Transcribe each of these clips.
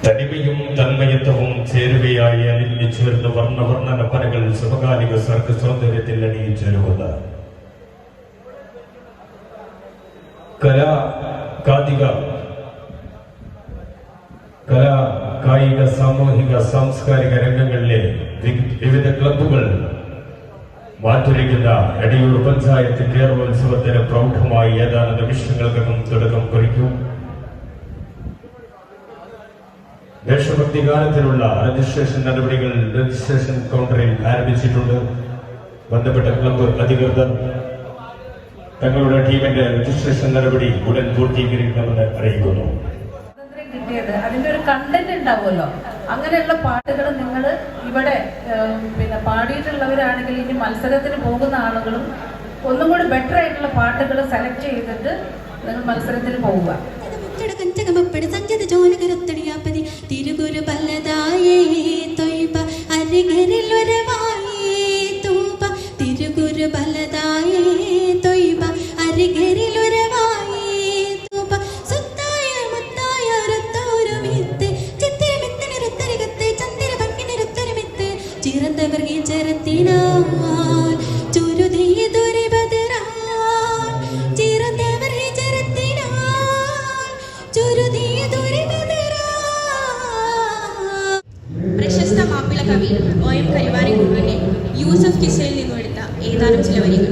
തനിമയും തന്മയത്വവും ചേരുവയായി അലിഞ്ഞു ചേർന്ന് വർണ്ണവർണ്ണന പനകൾ സമകാലിക സർഗ സൗന്ദര്യത്തിൽ അണിയിച്ചൊരുക്കുന്ന കായിക സാമൂഹിക സാംസ്കാരിക രംഗങ്ങളിലെ വിവിധ ക്ലബ്ബുകൾ മാറ്റുരയ്ക്കുന്ന എടയൂർ പഞ്ചായത്ത് കേരളോത്സവത്തിന് പ്രൗഢമായി ഏതാനും നിമിഷങ്ങൾക്കകം തുടക്കം കുറിക്കും. ദേശഭക്തി ഗാനത്തിനുള്ള രജിസ്ട്രേഷൻ നടപടികൾ രജിസ്ട്രേഷൻ കൗണ്ടറിൽ ആരംഭിച്ചിട്ടുണ്ട്. ബന്ധപ്പെട്ട ക്ലബ്ബ് അധികൃതർ തങ്ങളുടെ ടീമിന്റെ രജിസ്ട്രേഷൻ നടപടി ഉടൻ പൂർത്തീകരിക്കണമെന്ന് അറിയിക്കുന്നു. അതിന്റെ ഒരു കണ്ടന്റ് ഉണ്ടാവുമല്ലോ, അങ്ങനെയുള്ള പാട്ടുകൾ നിങ്ങൾ ഇവിടെ പാടിയിട്ടുള്ളവരാണെങ്കിൽ ഇനി മത്സരത്തിന് പോകുന്ന ആളുകളും ഒന്നും കൂടി ബെറ്റർ ആയിട്ടുള്ള പാട്ടുകൾ സെലക്ട് ചെയ്തിട്ട് നിങ്ങൾ മത്സരത്തിന് പോവുക. തിരുഗുരു ബലദായേ തൊയ്ബ അരികരിൽ ഒരുവായേ തൂബ തിരുഗുരു ബലദായേ തൊയ്ബ അരികരിൽ ഒരുവായേ തൂബ സുത്തായ മുത്തായ രത്തോരുമിത്തെ ചിത്തേ മിത്തന രത്തരികത്തെ ചന്ദ്ര ഭംഗിന രത്തരമിത്തെ ചിറന്തവർ ഗീചരത്തിനാൽ ചുരുതിയ ദുരിബദരാ ചിറന്തവർ ഗീചരത്തിനാൽ ചുരുതിയ ദുരിബദരാ. പ്രശസ്ത മാപ്പിള കവി OM കരുവാരക്കുണ്ടിന്റെ യൂസഫ് കിസയിൽ നിന്നും എടുത്ത ഏതാനും ചില വരികൾ.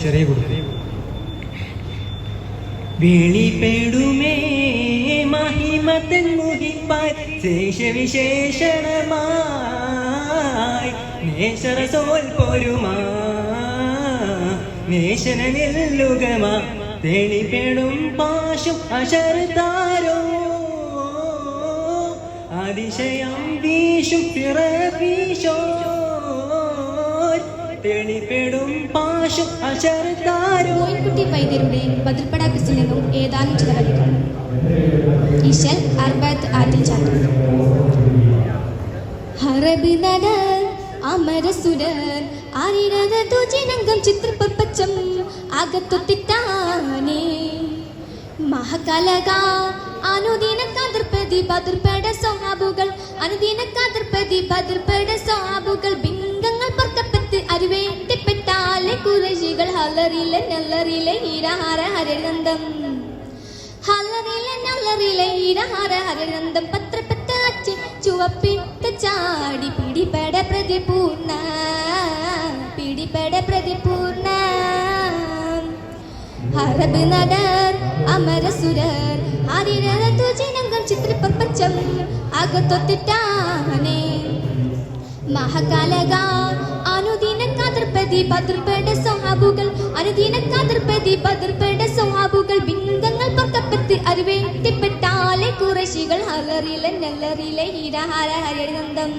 ചെറിയ വിളിപ്പെടുമേ മഹിമത്തൻ മുഹിപ്പായി ശേഷവിശേഷണമായി നേശരസോൽ പോരുമാ നേശന നില്ലുകമാ തെളിപ്പെടും പാശും അശർത്താരോ അതിശയം വീശും പിറവീശോ തെളിപ്പെടും പാശും അശർത്താരോ. മോയിൻകുട്ടി വൈദ്യരുടെ ബദൽപട ക്രിസ്റ്റിൽ നിന്നും ഏതാനും ചില വരികൾ. ഈശൽ അർബത്ത് ആറ്റിൽ ചാറ്റൽ. ഹറബി നടർ അമരസുരർ ആരിരത തുജിനംഗം ചിത്രപ്പച്ചം അകത്തൊത്തിട്ടാനേ മഹകലക അനുദിന കാതർപതി ബദർപട സ്വഹാബുകൾ അനുദിന കാതർപതി ബദർപട സ്വഹാബുകൾ ബിംഗങ്ങൾ പർക്കപ്പത്ത് അരുവേട്ടിപ്പെട്ടാലെ കുറേശികൾ ഹലറിലെ നെല്ലറിലെ ഹീരഹാര ഹരനന്ദം ഹലറിലെ നെല്ലറിലെ ഹീരഹാര ഹരനന്ദം പത്രപ്പത്ത് അച്ഛൻ ചുവപ്പിട്ട ചാടി പിടിപെട പ്രതിപൂർണ പിടിപെട പ്രതിപൂർണ ഹറബ് നടർ അമരസുരർ ആരിരത തുജിനംഗം ചിത്രപ്പച്ചം അകത്തൊത്തിട്ടാനേ മഹകാലക അനുദിന കാതർപതി ബദർപട സ്വഹാബുകൾ അനുദിന കാതർപതി ബദർപട സ്വഹാബുകൾ ബിംഗങ്ങൾ പർക്കപ്പത്ത് അരുവേട്ടിപ്പെട്ടാലെ കുറേശികൾ ഹലറിലെ നെല്ലറിലെ ഹീരഹാര ഹരനന്ദം